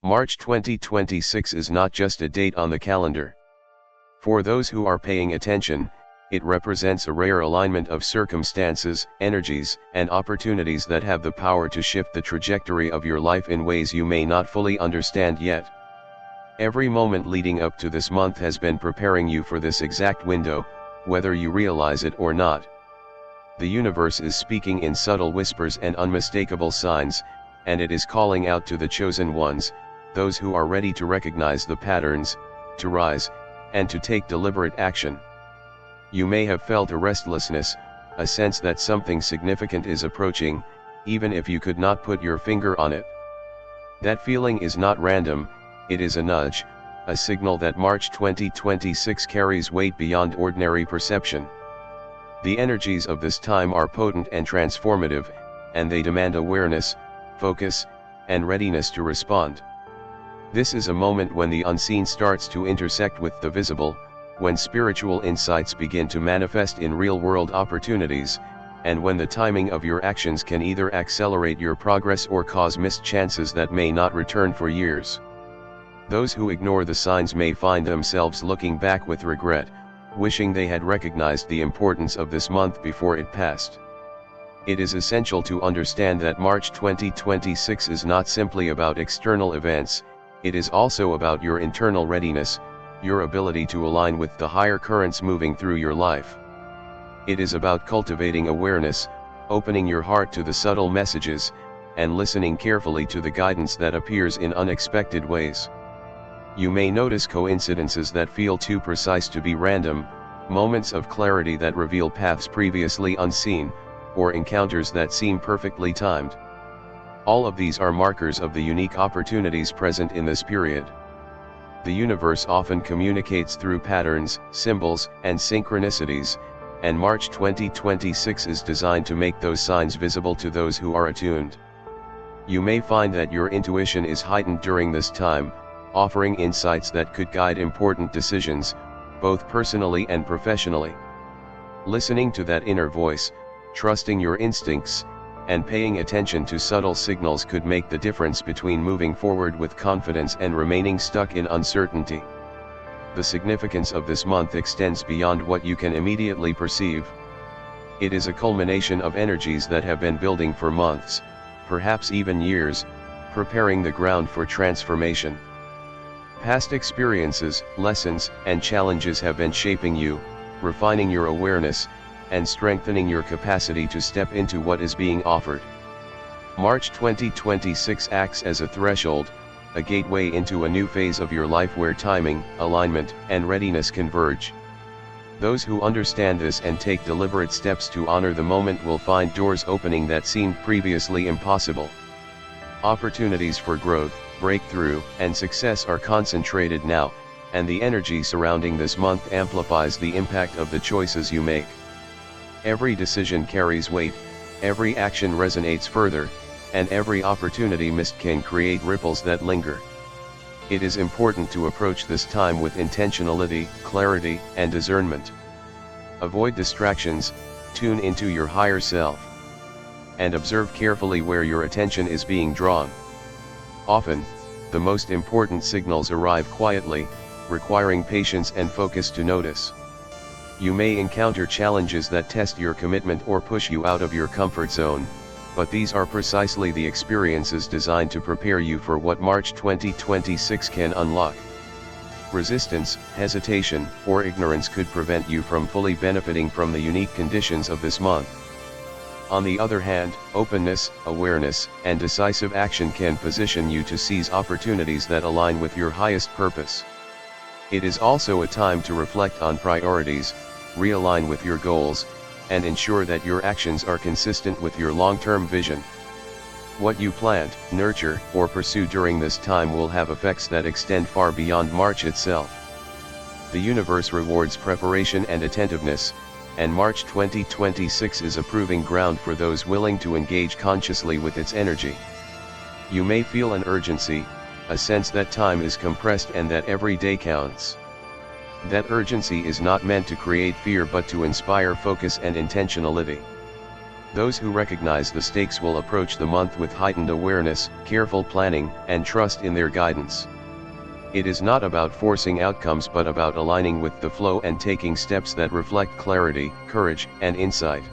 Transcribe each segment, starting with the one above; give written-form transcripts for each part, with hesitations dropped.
March 2026 is not just a date on the calendar. For those who are paying attention, it represents a rare alignment of circumstances, energies, and opportunities that have the power to shift the trajectory of your life in ways you may not fully understand yet. Every moment leading up to this month has been preparing you for this exact window, whether you realize it or not. The universe is speaking in subtle whispers and unmistakable signs, and it is calling out to the chosen ones, those who are ready to recognize the patterns, to rise, and to take deliberate action. You may have felt a restlessness, a sense that something significant is approaching, even if you could not put your finger on it. That feeling is not random, it is a nudge, a signal that March 2026 carries weight beyond ordinary perception. The energies of this time are potent and transformative, and they demand awareness, focus, and readiness to respond. This is a moment when the unseen starts to intersect with the visible, when spiritual insights begin to manifest in real-world opportunities, and when the timing of your actions can either accelerate your progress or cause missed chances that may not return for years. Those who ignore the signs may find themselves looking back with regret, wishing they had recognized the importance of this month before it passed. It is essential to understand that March 2026 is not simply about external events, it is also about your internal readiness, your ability to align with the higher currents moving through your life. It is about cultivating awareness, opening your heart to the subtle messages, and listening carefully to the guidance that appears in unexpected ways. You may notice coincidences that feel too precise to be random, moments of clarity that reveal paths previously unseen, or encounters that seem perfectly timed. All of these are markers of the unique opportunities present in this period. The universe often communicates through patterns, symbols, and synchronicities, and March 2026 is designed to make those signs visible to those who are attuned. You may find that your intuition is heightened during this time, offering insights that could guide important decisions, both personally and professionally. Listening to that inner voice, trusting your instincts, and paying attention to subtle signals could make the difference between moving forward with confidence and remaining stuck in uncertainty. The significance of this month extends beyond what you can immediately perceive. It is a culmination of energies that have been building for months, perhaps even years, preparing the ground for transformation. Past experiences, lessons, and challenges have been shaping you, refining your awareness, and strengthening your capacity to step into what is being offered. March 2026 acts as a threshold, a gateway into a new phase of your life where timing, alignment, and readiness converge. Those who understand this and take deliberate steps to honor the moment will find doors opening that seemed previously impossible. Opportunities for growth, breakthrough, and success are concentrated now, and the energy surrounding this month amplifies the impact of the choices you make. Every decision carries weight, every action resonates further, and every opportunity missed can create ripples that linger. It is important to approach this time with intentionality, clarity, and discernment. Avoid distractions, tune into your higher self, and observe carefully where your attention is being drawn. Often, the most important signals arrive quietly, requiring patience and focus to notice. You may encounter challenges that test your commitment or push you out of your comfort zone, but these are precisely the experiences designed to prepare you for what March 2026 can unlock. Resistance, hesitation, or ignorance could prevent you from fully benefiting from the unique conditions of this month. On the other hand, openness, awareness, and decisive action can position you to seize opportunities that align with your highest purpose. It is also a time to reflect on priorities, realign with your goals, and ensure that your actions are consistent with your long-term vision. What you plant, nurture, or pursue during this time will have effects that extend far beyond March itself. The universe rewards preparation and attentiveness, and March 2026 is a proving ground for those willing to engage consciously with its energy. You may feel an urgency, a sense that time is compressed and that every day counts. That urgency is not meant to create fear but to inspire focus and intentionality. Those who recognize the stakes will approach the month with heightened awareness, careful planning, and trust in their guidance. It is not about forcing outcomes but about aligning with the flow and taking steps that reflect clarity, courage, and insight.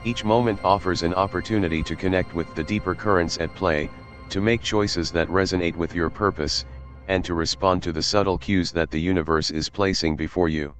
Each moment offers an opportunity to connect with the deeper currents at play, to make choices that resonate with your purpose, and to respond to the subtle cues that the universe is placing before you.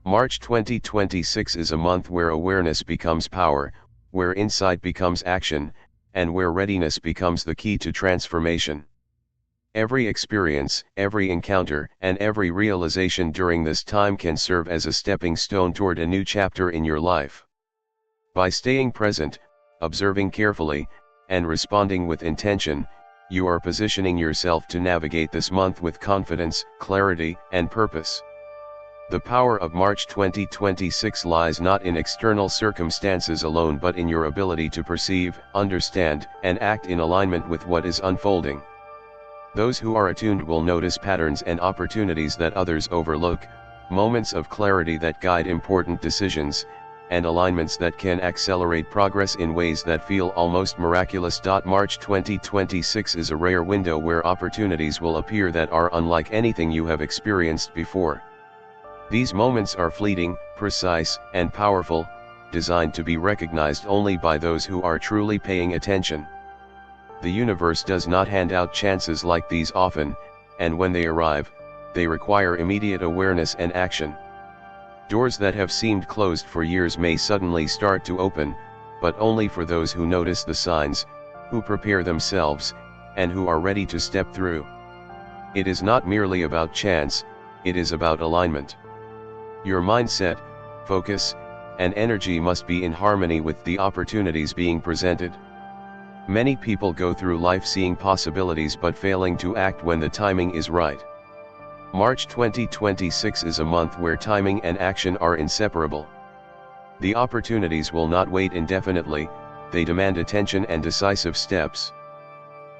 March 2026 is a month where awareness becomes power, where insight becomes action, and where readiness becomes the key to transformation. Every experience, every encounter, and every realization during this time can serve as a stepping stone toward a new chapter in your life. By staying present, observing carefully, and responding with intention, you are positioning yourself to navigate this month with confidence, clarity, and purpose. The power of March 2026 lies not in external circumstances alone but in your ability to perceive, understand, and act in alignment with what is unfolding. Those who are attuned will notice patterns and opportunities that others overlook, moments of clarity that guide important decisions, and alignments that can accelerate progress in ways that feel almost miraculous. March 2026 is a rare window where opportunities will appear that are unlike anything you have experienced before. These moments are fleeting, precise, and powerful, designed to be recognized only by those who are truly paying attention. The universe does not hand out chances like these often, and when they arrive, they require immediate awareness and action. Doors that have seemed closed for years may suddenly start to open, but only for those who notice the signs, who prepare themselves, and who are ready to step through. It is not merely about chance, it is about alignment. Your mindset, focus, and energy must be in harmony with the opportunities being presented. Many people go through life seeing possibilities but failing to act when the timing is right. March 2026 is a month where timing and action are inseparable. The opportunities will not wait indefinitely, they demand attention and decisive steps.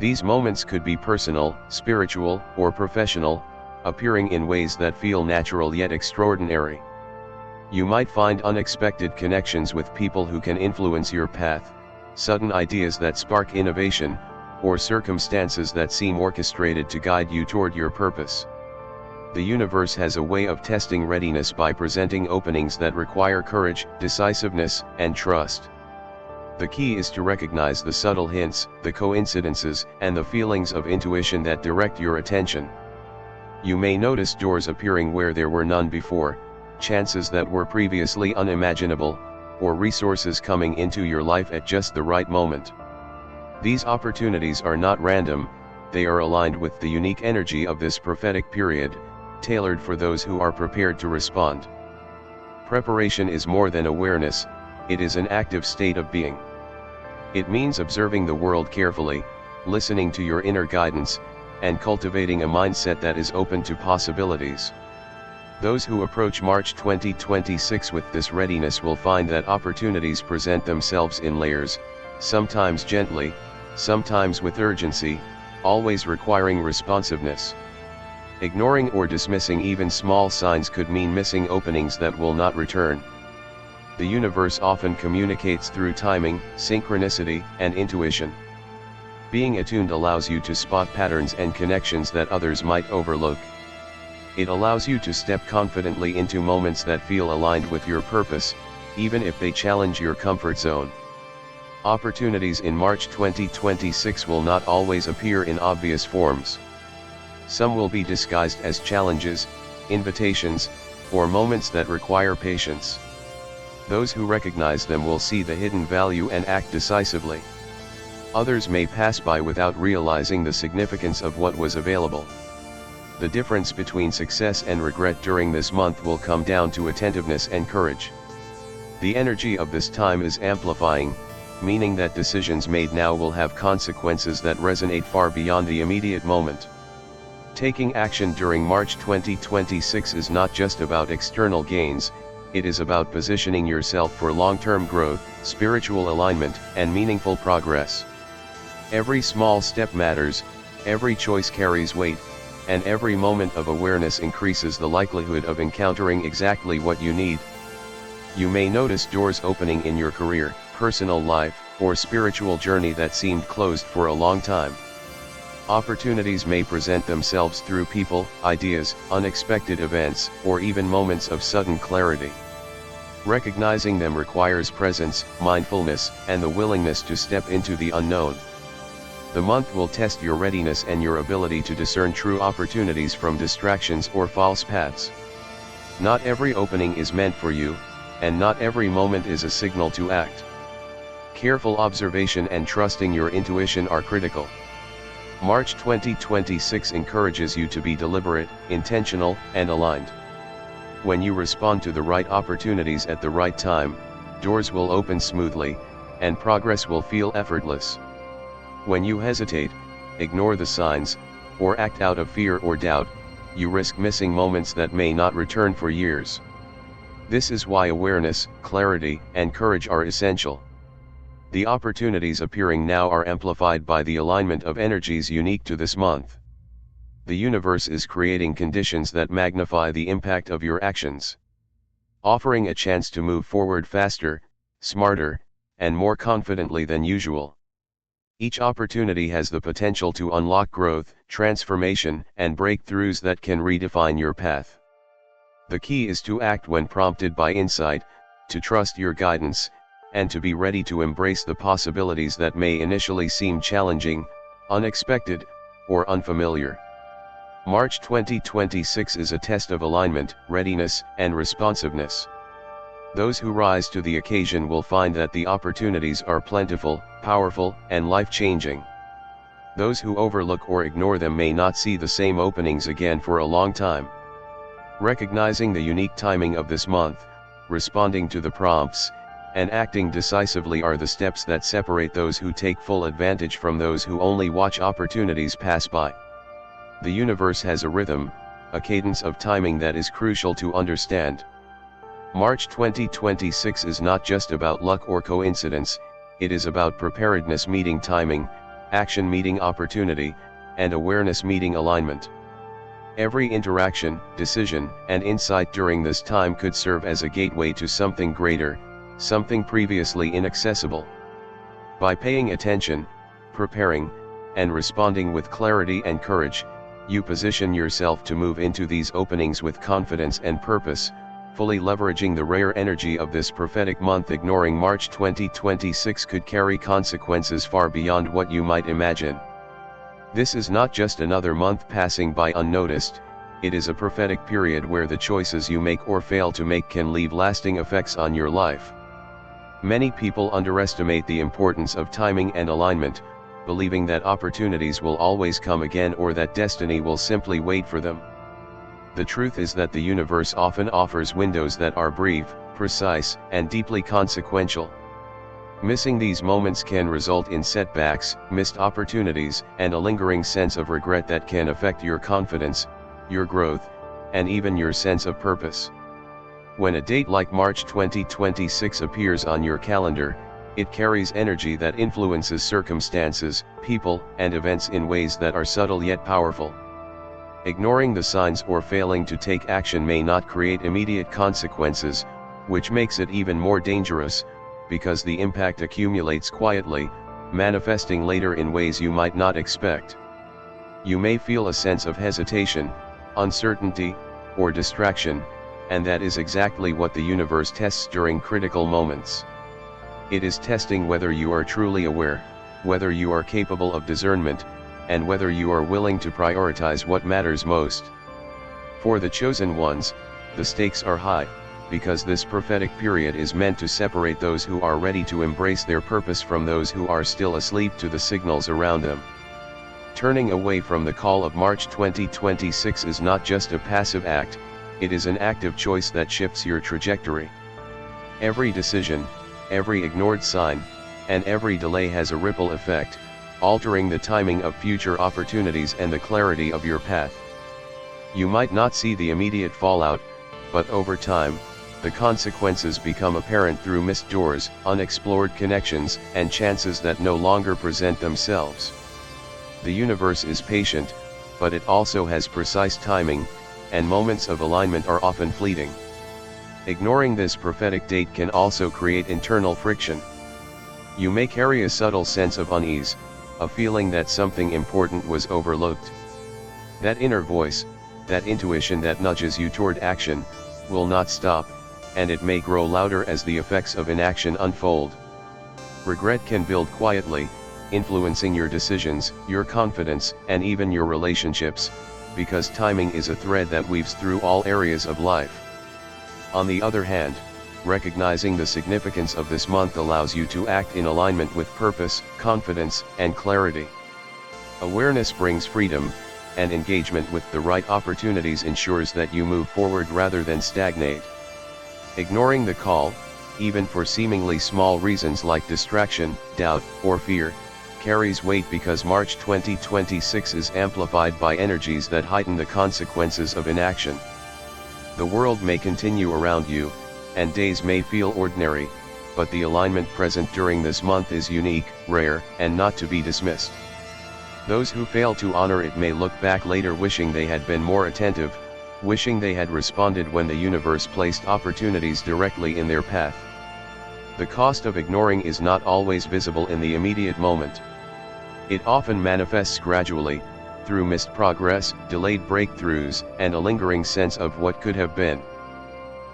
These moments could be personal, spiritual, or professional, appearing in ways that feel natural yet extraordinary. You might find unexpected connections with people who can influence your path, sudden ideas that spark innovation, or circumstances that seem orchestrated to guide you toward your purpose. The universe has a way of testing readiness by presenting openings that require courage, decisiveness, and trust. The key is to recognize the subtle hints, the coincidences, and the feelings of intuition that direct your attention. You may notice doors appearing where there were none before, chances that were previously unimaginable, or resources coming into your life at just the right moment. These opportunities are not random, they are aligned with the unique energy of this prophetic period, tailored for those who are prepared to respond. Preparation is more than awareness, it is an active state of being. It means observing the world carefully, listening to your inner guidance, and cultivating a mindset that is open to possibilities. Those who approach March 2026 with this readiness will find that opportunities present themselves in layers, sometimes gently, sometimes with urgency, always requiring responsiveness. Ignoring or dismissing even small signs could mean missing openings that will not return. The universe often communicates through timing, synchronicity, and intuition. Being attuned allows you to spot patterns and connections that others might overlook. It allows you to step confidently into moments that feel aligned with your purpose, even if they challenge your comfort zone. Opportunities in March 2026 will not always appear in obvious forms. Some will be disguised as challenges, invitations, or moments that require patience. Those who recognize them will see the hidden value and act decisively. Others may pass by without realizing the significance of what was available. The difference between success and regret during this month will come down to attentiveness and courage. The energy of this time is amplifying, meaning that decisions made now will have consequences that resonate far beyond the immediate moment. Taking action during March 2026 is not just about external gains, it is about positioning yourself for long-term growth, spiritual alignment, and meaningful progress. Every small step matters, every choice carries weight, and every moment of awareness increases the likelihood of encountering exactly what you need. You may notice doors opening in your career, personal life, or spiritual journey that seemed closed for a long time. Opportunities may present themselves through people, ideas, unexpected events, or even moments of sudden clarity. Recognizing them requires presence, mindfulness, and the willingness to step into the unknown. The month will test your readiness and your ability to discern true opportunities from distractions or false paths. Not every opening is meant for you, and not every moment is a signal to act. Careful observation and trusting your intuition are critical. March 2026 encourages you to be deliberate, intentional, and aligned. When you respond to the right opportunities at the right time, doors will open smoothly, and progress will feel effortless. When you hesitate, ignore the signs, or act out of fear or doubt, you risk missing moments that may not return for years. This is why awareness, clarity, and courage are essential. The opportunities appearing now are amplified by the alignment of energies unique to this month. The universe is creating conditions that magnify the impact of your actions, offering a chance to move forward faster, smarter, and more confidently than usual. Each opportunity has the potential to unlock growth, transformation, and breakthroughs that can redefine your path. The key is to act when prompted by insight, to trust your guidance, and to be ready to embrace the possibilities that may initially seem challenging, unexpected, or unfamiliar. March 2026 is a test of alignment, readiness, and responsiveness. Those who rise to the occasion will find that the opportunities are plentiful, powerful, and life-changing. Those who overlook or ignore them may not see the same openings again for a long time. Recognizing the unique timing of this month, responding to the prompts, and acting decisively are the steps that separate those who take full advantage from those who only watch opportunities pass by. The universe has a rhythm, a cadence of timing that is crucial to understand. March 2026 is not just about luck or coincidence, it is about preparedness meeting timing, action meeting opportunity, and awareness meeting alignment. Every interaction, decision, and insight during this time could serve as a gateway to something greater, something previously inaccessible. By paying attention, preparing, and responding with clarity and courage, you position yourself to move into these openings with confidence and purpose, fully leveraging the rare energy of this prophetic month. Ignoring March 2026 could carry consequences far beyond what you might imagine. This is not just another month passing by unnoticed, it is a prophetic period where the choices you make or fail to make can leave lasting effects on your life. Many people underestimate the importance of timing and alignment, believing that opportunities will always come again or that destiny will simply wait for them. The truth is that the universe often offers windows that are brief, precise, and deeply consequential. Missing these moments can result in setbacks, missed opportunities, and a lingering sense of regret that can affect your confidence, your growth, and even your sense of purpose. When a date like March 2026 appears on your calendar, it carries energy that influences circumstances, people, and events in ways that are subtle yet powerful. Ignoring the signs or failing to take action may not create immediate consequences, which makes it even more dangerous, because the impact accumulates quietly, manifesting later in ways you might not expect. You may feel a sense of hesitation, uncertainty, or distraction, and that is exactly what the universe tests during critical moments. It is testing whether you are truly aware, whether you are capable of discernment, and whether you are willing to prioritize what matters most. For the chosen ones, the stakes are high, because this prophetic period is meant to separate those who are ready to embrace their purpose from those who are still asleep to the signals around them. Turning away from the call of March 2026 is not just a passive act, it is an active choice that shifts your trajectory. Every decision, every ignored sign, and every delay has a ripple effect, altering the timing of future opportunities and the clarity of your path. You might not see the immediate fallout, but over time, the consequences become apparent through missed doors, unexplored connections, and chances that no longer present themselves. The universe is patient, but it also has precise timing, and moments of alignment are often fleeting. Ignoring this prophetic date can also create internal friction. You may carry a subtle sense of unease, a feeling that something important was overlooked. That inner voice, that intuition that nudges you toward action, will not stop, and it may grow louder as the effects of inaction unfold. Regret can build quietly, influencing your decisions, your confidence, and even your relationships, because timing is a thread that weaves through all areas of life. On the other hand, recognizing the significance of this month allows you to act in alignment with purpose, confidence, and clarity. Awareness brings freedom, and engagement with the right opportunities ensures that you move forward rather than stagnate. Ignoring the call, even for seemingly small reasons like distraction, doubt, or fear, carries weight because March 2026 is amplified by energies that heighten the consequences of inaction. The world may continue around you, and days may feel ordinary, but the alignment present during this month is unique, rare, and not to be dismissed. Those who fail to honor it may look back later wishing they had been more attentive, wishing they had responded when the universe placed opportunities directly in their path. The cost of ignoring is not always visible in the immediate moment. It often manifests gradually, through missed progress, delayed breakthroughs, and a lingering sense of what could have been.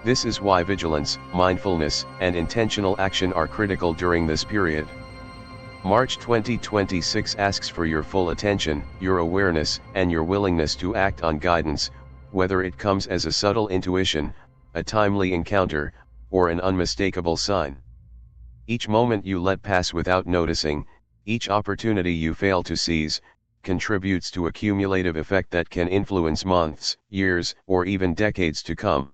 This is why vigilance, mindfulness, and intentional action are critical during this period. March 2026 asks for your full attention, your awareness, and your willingness to act on guidance, whether it comes as a subtle intuition, a timely encounter, or an unmistakable sign. Each moment you let pass without noticing, each opportunity you fail to seize, contributes to a cumulative effect that can influence months, years, or even decades to come.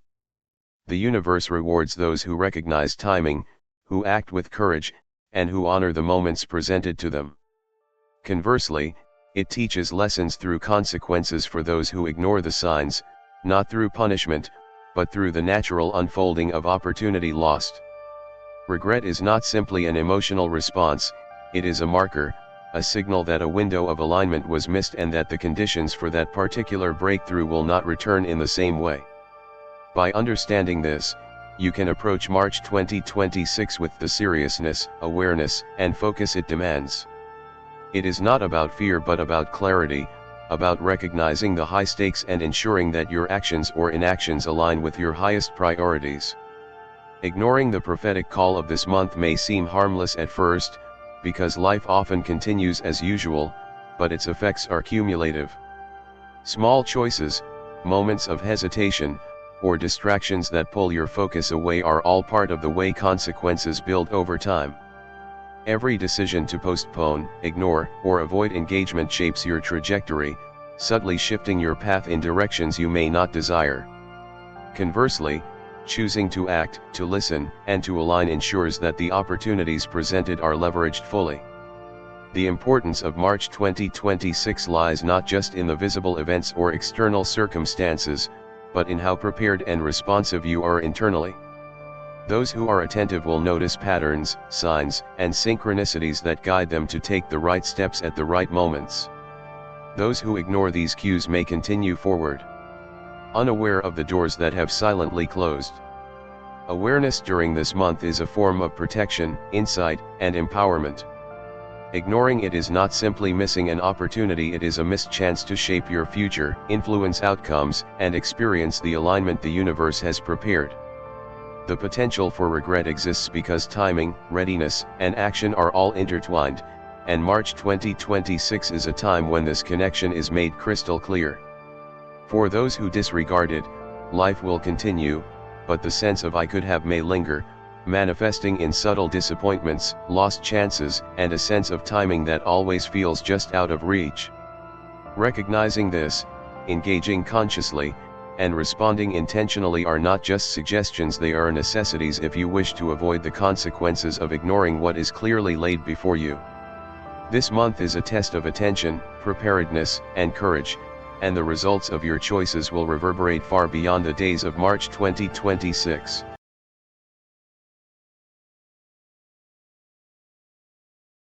The universe rewards those who recognize timing, who act with courage, and who honor the moments presented to them. Conversely, it teaches lessons through consequences for those who ignore the signs, not through punishment, but through the natural unfolding of opportunity lost. Regret is not simply an emotional response, it is a marker, a signal that a window of alignment was missed and that the conditions for that particular breakthrough will not return in the same way. By understanding this, you can approach March 2026 with the seriousness, awareness, and focus it demands. It is not about fear but about clarity, about recognizing the high stakes and ensuring that your actions or inactions align with your highest priorities. Ignoring the prophetic call of this month may seem harmless at first, because life often continues as usual, but its effects are cumulative. Small choices, moments of hesitation, or distractions that pull your focus away are all part of the way consequences build over time. Every decision to postpone, ignore, or avoid engagement shapes your trajectory, subtly shifting your path in directions you may not desire. Conversely, choosing to act, to listen, and to align ensures that the opportunities presented are leveraged fully. The importance of March 2026 lies not just in the visible events or external circumstances, but in how prepared and responsive you are internally. Those who are attentive will notice patterns, signs, and synchronicities that guide them to take the right steps at the right moments. Those who ignore these cues may continue forward, unaware of the doors that have silently closed. Awareness during this month is a form of protection, insight, and empowerment. Ignoring it is not simply missing an opportunity, it is a missed chance to shape your future, influence outcomes, and experience the alignment the universe has prepared. The potential for regret exists because timing, readiness, and action are all intertwined, and March 2026 is a time when this connection is made crystal clear. For those who disregard it, life will continue, but the sense of "I could have" may linger, manifesting in subtle disappointments, lost chances, and a sense of timing that always feels just out of reach. Recognizing this, engaging consciously, and responding intentionally are not just suggestions, they are necessities if you wish to avoid the consequences of ignoring what is clearly laid before you. This month is a test of attention, preparedness, and courage, and the results of your choices will reverberate far beyond the days of March 2026.